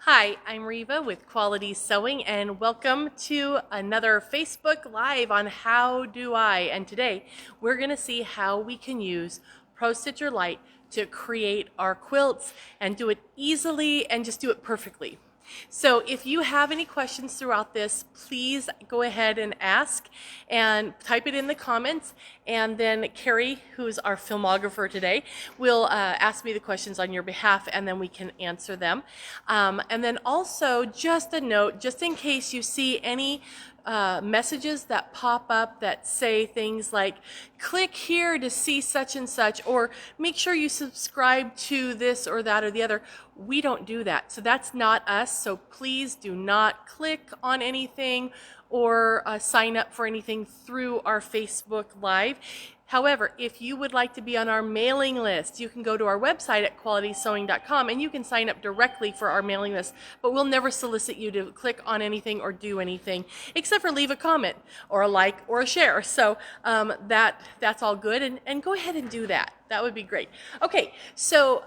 Hi, I'm Reva with Quality Sewing and welcome to another Facebook Live on How Do I? And today we're going to see how we can use ProStitcher Lite to create our quilts and do it easily and just do it perfectly. So if you have any questions throughout this, please go ahead and ask and type it in the comments, and then Carrie, who's our filmographer today, will ask me the questions on your behalf, and then we can answer them. And then also, just a note, just in case you see any messages that pop up that say things like click here to see such and such, or make sure you subscribe to this or that or the other. We don't do that, so that's not us. So please do not click on anything or sign up for anything through our Facebook Live. However, if you would like to be on our mailing list, you can go to our website at qualitysewing.com and you can sign up directly for our mailing list. But we'll never solicit you to click on anything or do anything except for leave a comment or a like or a share. So that's all good, and go ahead and do that. That would be great. Okay, so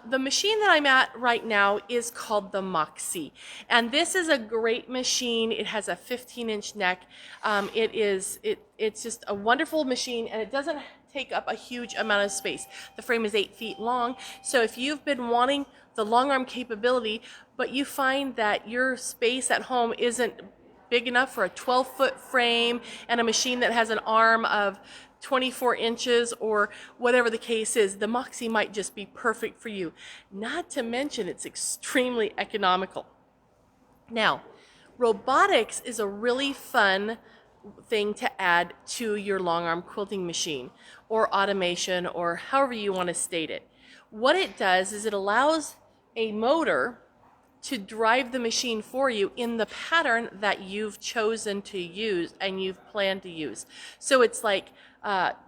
the machine that I'm at right now is called the Moxie, and this is a great machine. It has a 15-inch neck. It's just a wonderful machine, and it doesn't take up a huge amount of space. The frame is 8 feet long, so if you've been wanting the long arm capability, but you find that your space at home isn't big enough for a 12-foot frame and a machine that has an arm of 24 inches or whatever the case is, the Moxie might just be perfect for you. Not to mention it's extremely economical. Now, robotics is a really fun thing to add to your long arm quilting machine, or automation, or however you want to state it. What it does is it allows a motor to drive the machine for you in the pattern that you've chosen to use and you've planned to use. So it's like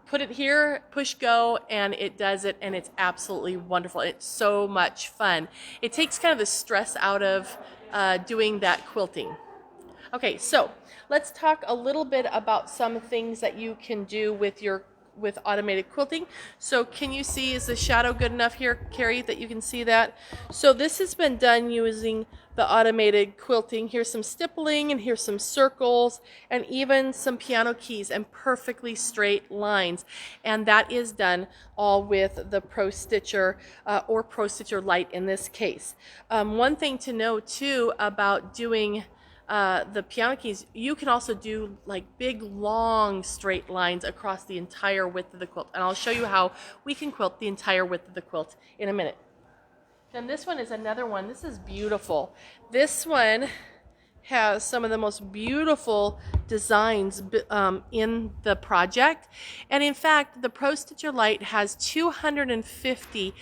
put it here, push go, and it does it, and it's absolutely wonderful. It's so much fun. It takes kind of the stress out of doing that quilting. Okay, so let's talk a little bit about some things that you can do with automated quilting. So can you see, is the shadow good enough here, Carrie, that you can see that? So this has been done using the automated quilting. Here's some stippling, and here's some circles, and even some piano keys and perfectly straight lines. And that is done all with the ProStitcher or ProStitcher Lite in this case. One thing to know too about doing the piano keys, you can also do like big long straight lines across the entire width of the quilt, and I'll show you how we can quilt the entire width of the quilt in a minute. Then this one is another one. This is beautiful. This one has some of the most beautiful designs in the project, and in fact the ProStitcher Lite has 250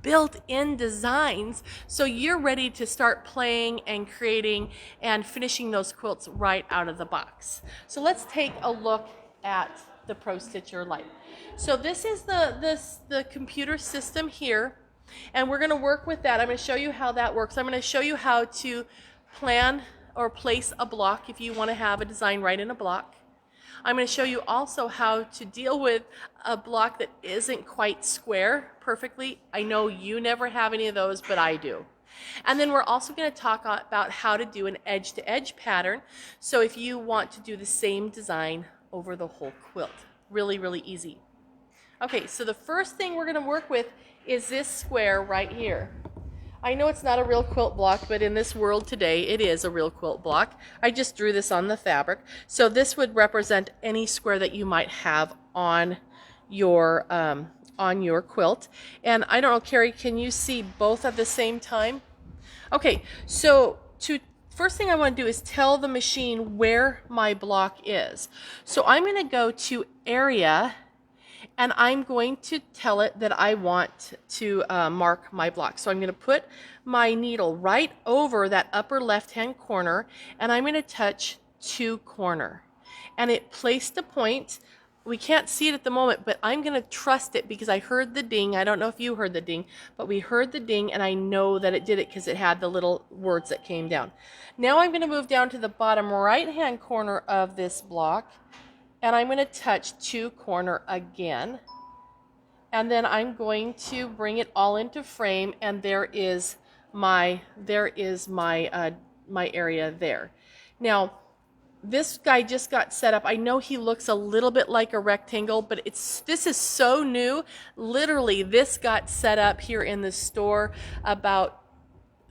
built-in designs, so you're ready to start playing and creating and finishing those quilts right out of the box. So let's take a look at the ProStitcher Lite. So this is the computer system here, and we're going to work with that. I'm going to show you how that works. I'm going to show you how to plan or place a block if you want to have a design right in a block. I'm going to show you also how to deal with a block that isn't quite square perfectly. I know you never have any of those, but I do. And then we're also going to talk about how to do an edge-to-edge pattern. So if you want to do the same design over the whole quilt. Really, really easy. Okay, so the first thing we're going to work with is this square right here. I know it's not a real quilt block, but in this world today, it is a real quilt block. I just drew this on the fabric. So this would represent any square that you might have on your quilt. And I don't know, Carrie, can you see both at the same time? Okay, so first thing I want to do is tell the machine where my block is. So I'm going to go to Area, and I'm going to tell it that I want to mark my block. So I'm going to put my needle right over that upper left-hand corner, and I'm going to touch to corner. And it placed a point. We can't see it at the moment, but I'm going to trust it because I heard the ding. I don't know if you heard the ding, but we heard the ding, and I know that it did it because it had the little words that came down. Now I'm going to move down to the bottom right-hand corner of this block, and I'm going to touch to corner again, and then I'm going to bring it all into frame, and there is there is my my area there. Now, this guy just got set up. I know he looks a little bit like a rectangle, but this is so new. Literally, this got set up here in the store about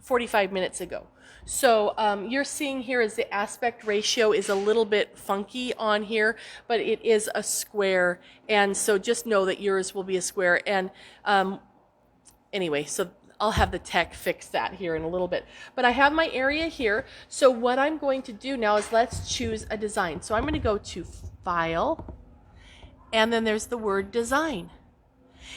45 minutes ago. So you're seeing here is the aspect ratio is a little bit funky on here, but it is a square, and so just know that yours will be a square. And anyway, so I'll have the tech fix that here in a little bit. But I have my area here. So what I'm going to do now is let's choose a design. So I'm going to go to File, and then there's the word Design.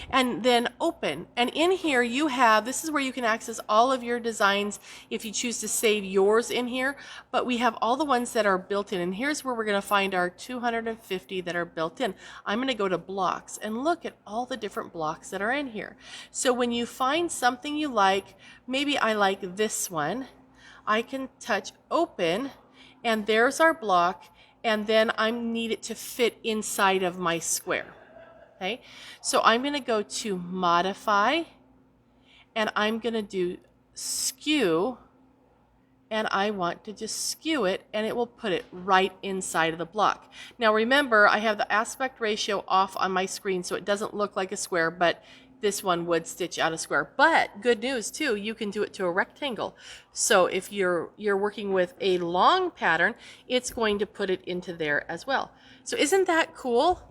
And then Open. And in here you have, this is where you can access all of your designs if you choose to save yours in here. But we have all the ones that are built in. And here's where we're going to find our 250 that are built in. I'm going to go to Blocks and look at all the different blocks that are in here. So when you find something you like, maybe I like this one, I can touch Open, and there's our block, and then I need it to fit inside of my square. Okay, so I'm going to go to Modify, and I'm going to do Skew, and I want to just skew it, and it will put it right inside of the block. Now remember, I have the aspect ratio off on my screen, so it doesn't look like a square, but this one would stitch out a square. But good news too, you can do it to a rectangle. So if you're working with a long pattern, it's going to put it into there as well. So isn't that cool?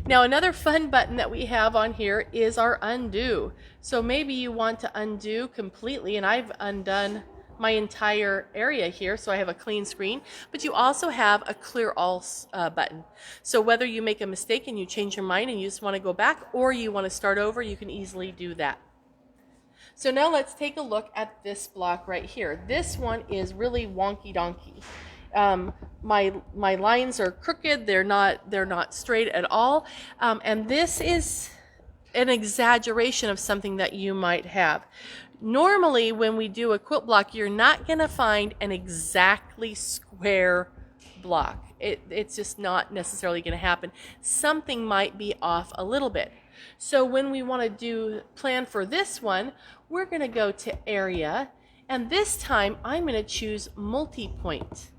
Now another fun button that we have on here is our undo. So maybe you want to undo completely, and I've undone my entire area here, so I have a clean screen. But you also have a clear all button. So whether you make a mistake and you change your mind and you just want to go back, or you want to start over, you can easily do that. So now let's take a look at this block right here. This one is really wonky donkey. My lines are crooked, they're not straight at all, and this is an exaggeration of something that you might have. Normally when we do a quilt block, you're not going to find an exactly square block. It's just not necessarily going to happen. Something might be off a little bit. So when we want to plan for this one, we're going to go to Area, and this time I'm going to choose Multi-Point.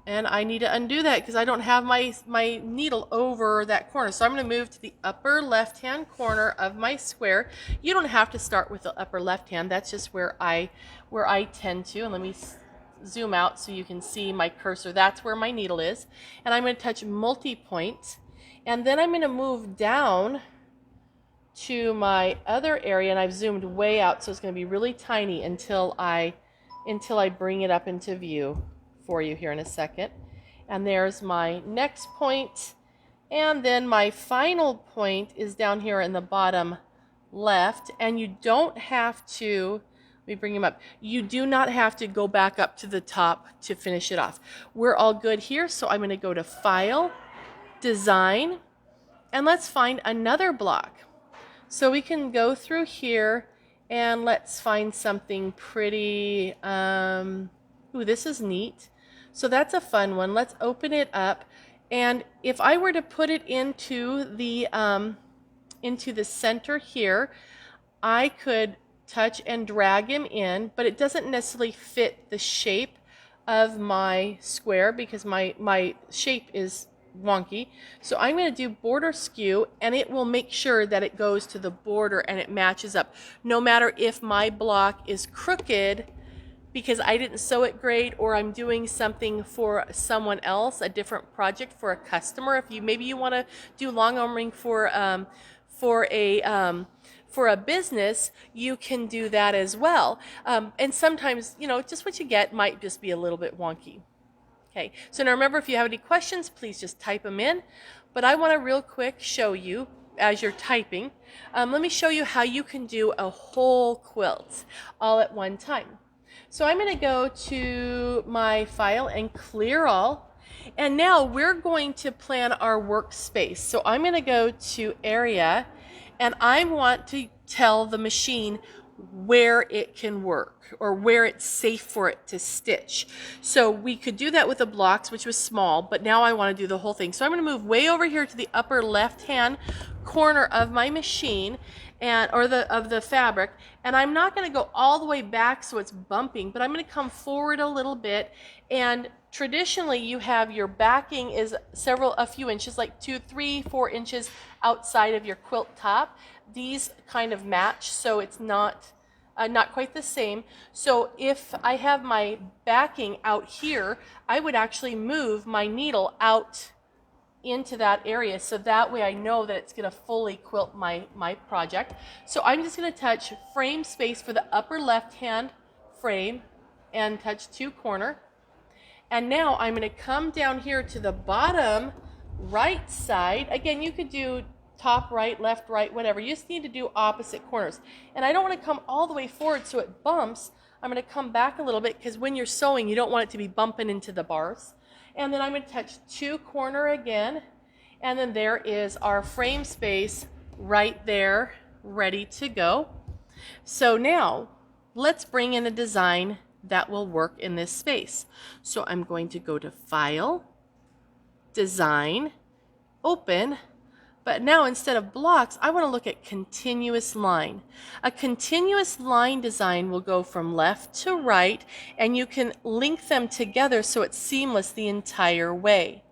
And I need to undo that because I don't have my needle over that corner. So I'm going to move to the upper left-hand corner of my square. You don't have to start with the upper left-hand. That's just where I tend to. And let me zoom out so you can see my cursor. That's where my needle is. And I'm going to touch Multi-Point. And then I'm going to move down to my other area. And I've zoomed way out, so it's going to be really tiny until I bring it up into view for you here in a second. And there's my next point, and then my final point is down here in the bottom left. And you don't have to, let me bring him up, you do not have to go back up to the top to finish it off. We're all good here, so I'm going to go to File, Design, and let's find another block. So we can go through here and let's find something pretty, ooh, this is neat. So that's a fun one. Let's open it up, and if I were to put it into the center here, I could touch and drag him in, but it doesn't necessarily fit the shape of my square because my shape is wonky. So I'm going to do Border Skew, and it will make sure that it goes to the border and it matches up. No matter if my block is crooked because I didn't sew it great, or I'm doing something for someone else, a different project for a customer. If maybe you want to do long arming for a business, you can do that as well. And sometimes, just what you get might just be a little bit wonky. Okay, so now remember, if you have any questions, please just type them in. But I want to real quick show you, as you're typing, let me show you how you can do a whole quilt all at one time. So I'm going to go to my file and clear all. And now we're going to plan our workspace. So I'm going to go to Area, and I want to tell the machine where it can work or where it's safe for it to stitch. So we could do that with the blocks, which was small, but now I want to do the whole thing. So I'm going to move way over here to the upper left-hand corner of my machine, and or the fabric, and I'm not going to go all the way back so it's bumping, but I'm going to come forward a little bit. And traditionally you have your backing is a few inches, like 2, 3, 4 inches outside of your quilt top. These kind of match, so it's not quite the same. So if I have my backing out here, I would actually move my needle out into that area, so that way I know that it's going to fully quilt my project. So I'm just going to touch frame space for the upper left hand frame and touch 2 corner. And now I'm going to come down here to the bottom right side. Again, you could do top right, left right, whatever. You just need to do opposite corners. And I don't want to come all the way forward so it bumps. I'm going to come back a little bit, because when you're sewing you don't want it to be bumping into the bars. And then I'm going to touch 2 corner again, and then there is our frame space right there ready to go. So now let's bring in a design that will work in this space. So I'm going to go to File, Design, Open. But now instead of blocks, I want to look at continuous line. A continuous line design will go from left to right, and you can link them together so it's seamless the entire way.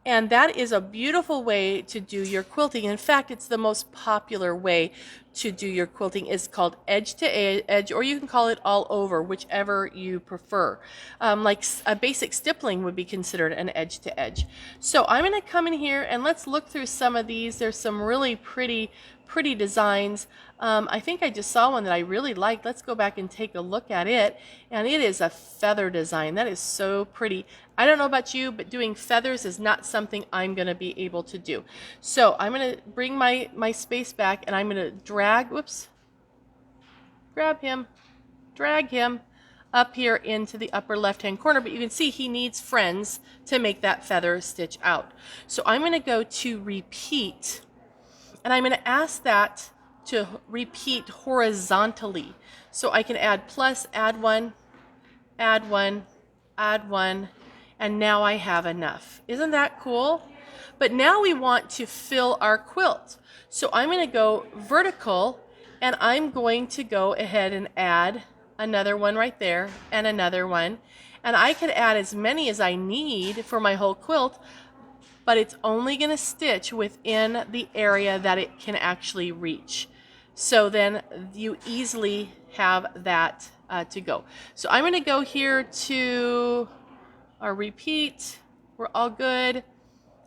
And that is a beautiful way to do your quilting. In fact, it's the most popular way to do your quilting. It's called edge to edge, or you can call it all over, whichever you prefer. Like a basic stippling would be considered an edge to edge. So I'm going to come in here and let's look through some of these. There's some really pretty designs. I think I just saw one that I really liked. Let's go back and take a look at it. And it is a feather design. That is so pretty. I don't know about you, but doing feathers is not something I'm going to be able to do. So I'm going to bring my space back, and I'm going to drag, grab him, drag him up here into the upper left hand corner. But you can see he needs friends to make that feather stitch out. So I'm going to go to repeat, and I'm going to ask that to repeat horizontally. So I can add plus, add one, add one, add one, and now I have enough. Isn't that cool? But now we want to fill our quilt. So I'm going to go vertical, and I'm going to go ahead and add another one right there, and another one. And I could add as many as I need for my whole quilt, but it's only going to stitch within the area that it can actually reach. So then you easily have that to go. So I'm going to go here to our repeat, we're all good,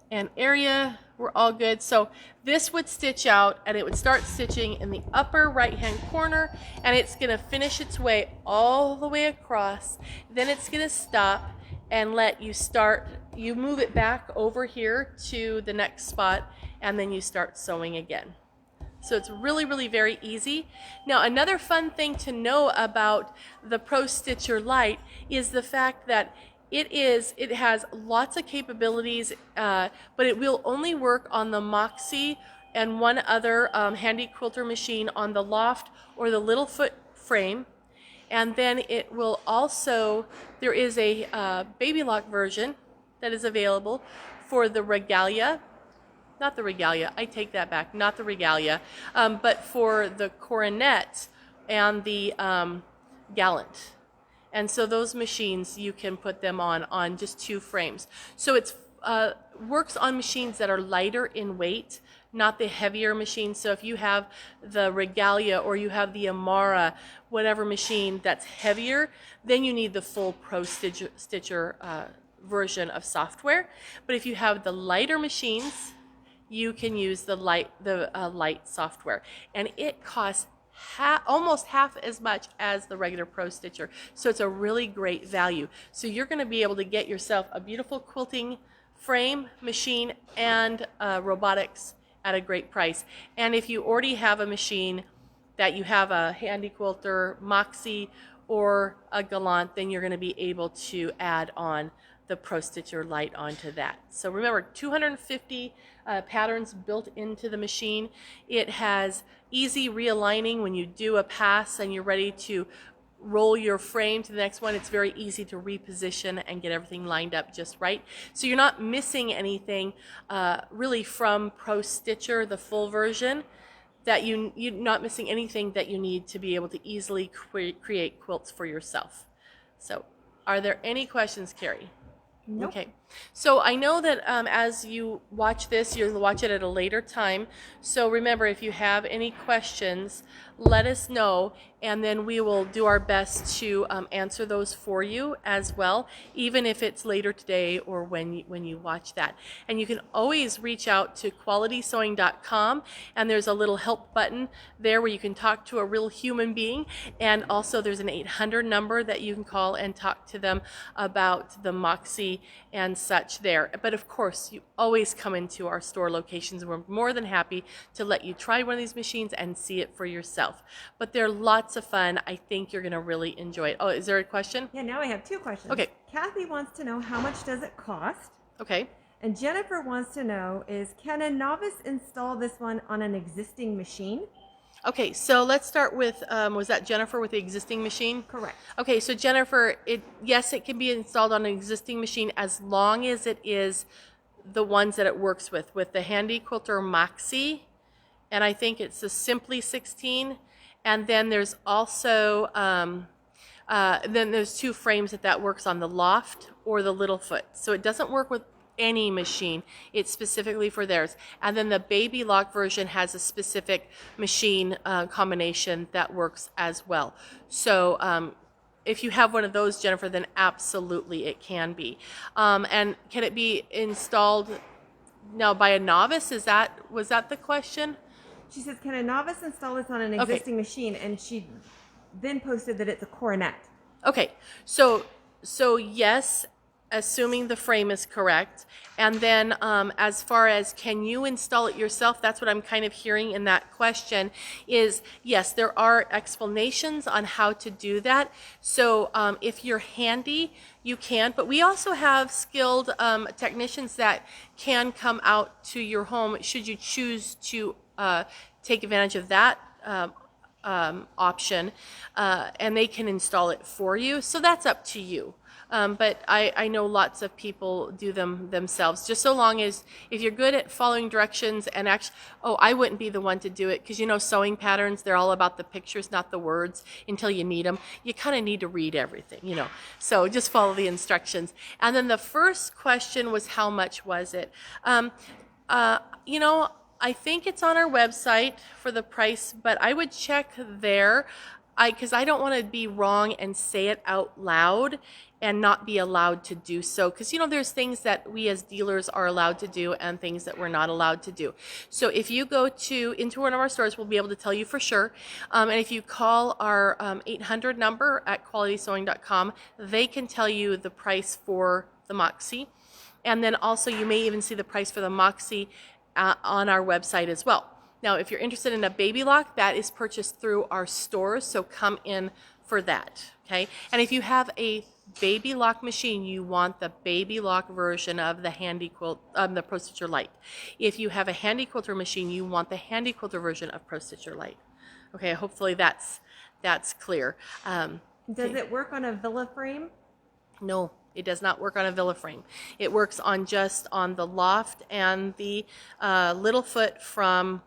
and area, we're all good. So this would stitch out, and it would start stitching in the upper right hand corner, and it's going to finish its way all the way across. Then it's going to stop and let you start, you move it back over here to the next spot, and then you start sewing again. So it's really very easy. Now another fun thing to know about the ProStitcher Lite is the fact that it has lots of capabilities, but it will only work on the Moxie and one other handy quilter machine on the Loft or the Littlefoot frame. And then it will also, there is a baby lock version that is available for the Regalia. Not the Regalia, I take that back, not the Regalia, but for the Coronet and the Gallant. And so those machines, you can put them on just 2 frames. So it's works on machines that are lighter in weight, not the heavier machines. So if you have the Regalia or you have the Amara, whatever machine that's heavier, then you need the full ProStitcher version of software. But if you have the lighter machines, you can use the Lite software, and it costs almost half as much as the regular ProStitcher. So it's a really great value. So you're going to be able to get yourself a beautiful quilting frame, machine, and robotics at a great price. And if you already have a machine that you have a handy quilter, Moxie, or a Gallant, then you're going to be able to add on the ProStitcher Lite onto that. So remember, 250 patterns built into the machine. It has easy realigning when you do a pass and you're ready to roll your frame to the next one. It's very easy to reposition and get everything lined up just right. So you're not missing anything really from ProStitcher, the full version. that you're not missing anything that you need to be able to easily create quilts for yourself. So are there any questions, Carrie? Nope. Okay, so I know that as you watch this, you'll watch it at a later time. So remember, if you have any questions, let us know, and then we will do our best to answer those for you as well, even if it's later today or when you watch that. And you can always reach out to qualitysewing.com, and there's a little help button there where you can talk to a real human being, and also there's an 800 number that you can call and talk to them about the Moxie and such there. But of course, you always come into our store locations. We're more than happy to let you try one of these machines and see it for yourself. But they're lots of fun. I think you're going to really enjoy it. Oh, is there a question? Yeah, now I have two questions. Okay. Kathy wants to know, how much does it cost? Okay. And Jennifer wants to know, can a novice install this one on an existing machine? Okay, so let's start with, was that Jennifer with the existing machine? Correct. Okay, so Jennifer, yes, it can be installed on an existing machine as long as it is the ones that it works with the Handy Quilter Moxie, and I think it's the Simply 16, and then there's also, then there's two frames that works on, the Loft or the Littlefoot. So it doesn't work with any machine, it's specifically for theirs. And then the Baby Lock version has a specific machine combination that works as well. So if you have one of those, Jennifer, then absolutely it can be. And can it be installed now by a novice? Was that the question? She says, can a novice install this on an existing machine? And she then posted that it's a coronet. Okay, so yes, assuming the frame is correct. And then as far as can you install it yourself, that's what I'm kind of hearing in that question is, yes, there are explanations on how to do that. So if you're handy, you can, but we also have skilled technicians that can come out to your home should you choose to take advantage of that option, and they can install it for you. So that's up to you. But I know lots of people do them themselves, just so long as if you're good at following directions and actually, I wouldn't be the one to do it, because sewing patterns, they're all about the pictures, not the words until you need them. You kind of need to read everything, so just follow the instructions. And then the first question was, how much was it? I think it's on our website for the price, but I would check there, because I don't want to be wrong and say it out loud and not be allowed to do so, because there's things that we as dealers are allowed to do and things that we're not allowed to do. So if you go into one of our stores, we'll be able to tell you for sure. And if you call our 800 number at qualitysewing.com, they can tell you the price for the Moxie. And then also you may even see the price for the Moxie on our website as well. Now, if you're interested in a Baby Lock, that is purchased through our stores, so come in for that, okay? And if you have a Baby Lock machine, you want the Baby Lock version of the Handy Quilt, the ProStitcher Lite. If you have a Handy Quilter machine, you want the Handy Quilter version of ProStitcher Lite. Okay, hopefully that's clear. Does it work on a villa frame? No. It does not work on a villa frame. It works just on the Loft and the Littlefoot from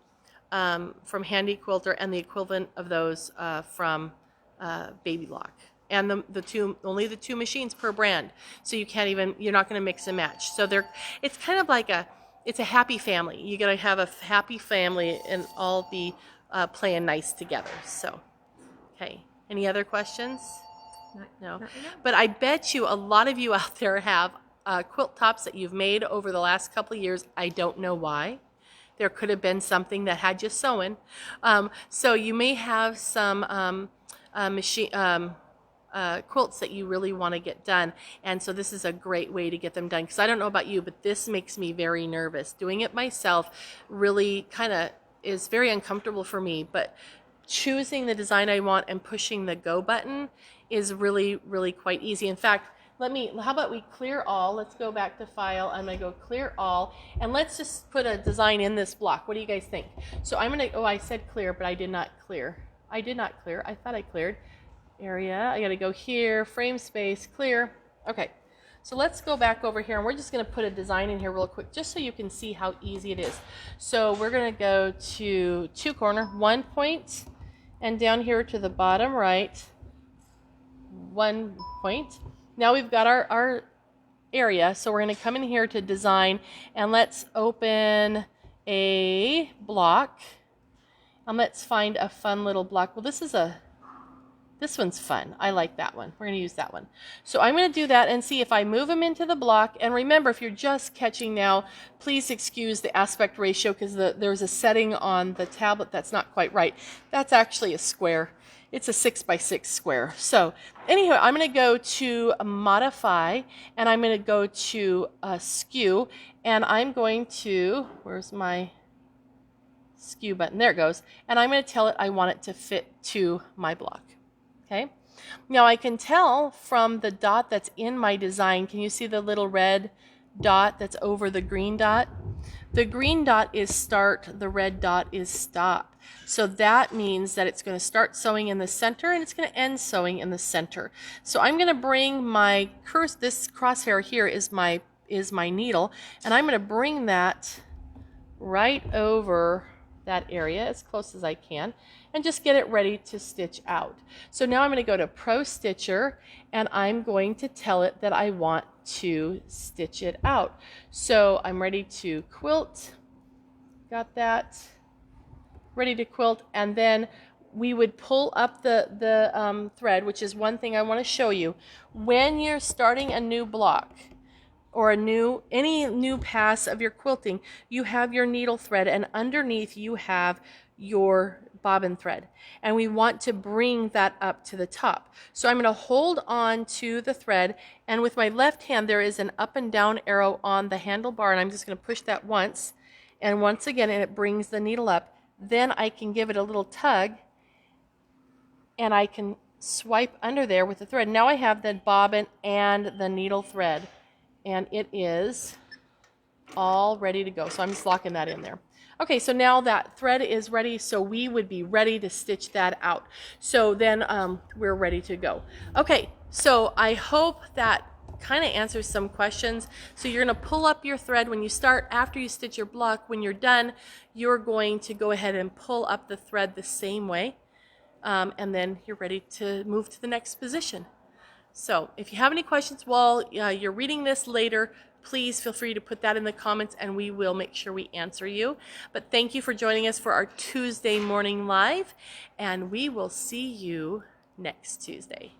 Handy Quilter, and the equivalent of those from Baby Lock. And only the two machines per brand. So you're not going to mix and match. So it's kind of like it's a happy family. You're going to have a happy family and all be playing nice together. So, okay. Any other questions? No, but I bet you a lot of you out there have quilt tops that you've made over the last couple of years. I don't know why. There could have been something that had you sewing. So you may have some quilts that you really want to get done. And so this is a great way to get them done. Because I don't know about you, but this makes me very nervous. Doing it myself really kind of is very uncomfortable for me. But choosing the design I want and pushing the go button is really, really quite easy. In fact, how about we clear all? Let's go back to file. I'm going to go clear all, and let's just put a design in this block. What do you guys think? So I'm going to, I said clear, but I did not clear. I did not clear. I thought I cleared. Area, I got to go here, frame space, clear. Okay. So let's go back over here, and we're just going to put a design in here real quick just so you can see how easy it is. So we're going to go to 2 corner, 1 point, and down here to the bottom right, 1 point. Now we've got our area, so we're going to come in here to design, and let's open a block, and let's find a fun little block. Well, this one's fun. I like that one. We're going to use that one. So I'm going to do that and see if I move them into the block. And remember, if you're just catching now, please excuse the aspect ratio because there's a setting on the tablet that's not quite right. That's actually a square. It's a 6x6 square. So anyhow, I'm going to go to modify, and I'm going to go to skew, and I'm going to, where's my skew button? There it goes. And I'm going to tell it I want it to fit to my block. Okay. Now I can tell from the dot that's in my design, can you see the little red dot that's over the green dot? The green dot is start, the red dot is stop. So that means that it's going to start sewing in the center and it's going to end sewing in the center. So I'm going to bring my this crosshair here is my needle, and I'm going to bring that right over that area as close as I can and just get it ready to stitch out. So now I'm going to go to ProStitcher, and I'm going to tell it that I want to stitch it out. So I'm ready to quilt. Got that. Ready to quilt, and then we would pull up the thread, which is one thing I want to show you. When you're starting a new block or any new pass of your quilting, you have your needle thread, and underneath you have your bobbin thread, and we want to bring that up to the top. So I'm going to hold on to the thread, and with my left hand there is an up and down arrow on the handlebar, and I'm just going to push that once, and once again, and it brings the needle up. Then I can give it a little tug, and I can swipe under there with the thread. Now I have the bobbin and the needle thread, and it is all ready to go. So I'm just locking that in there. Okay, so now that thread is ready, so we would be ready to stitch that out. So then we're ready to go. Okay, so I hope that kind of answers some questions. So you're going to pull up your thread when you start. After you stitch your block, when you're done, you're going to go ahead and pull up the thread the same way, and then you're ready to move to the next position. So if you have any questions while you're reading this later, please feel free to put that in the comments, and we will make sure we answer you. But thank you for joining us for our Tuesday morning live, and we will see you next Tuesday.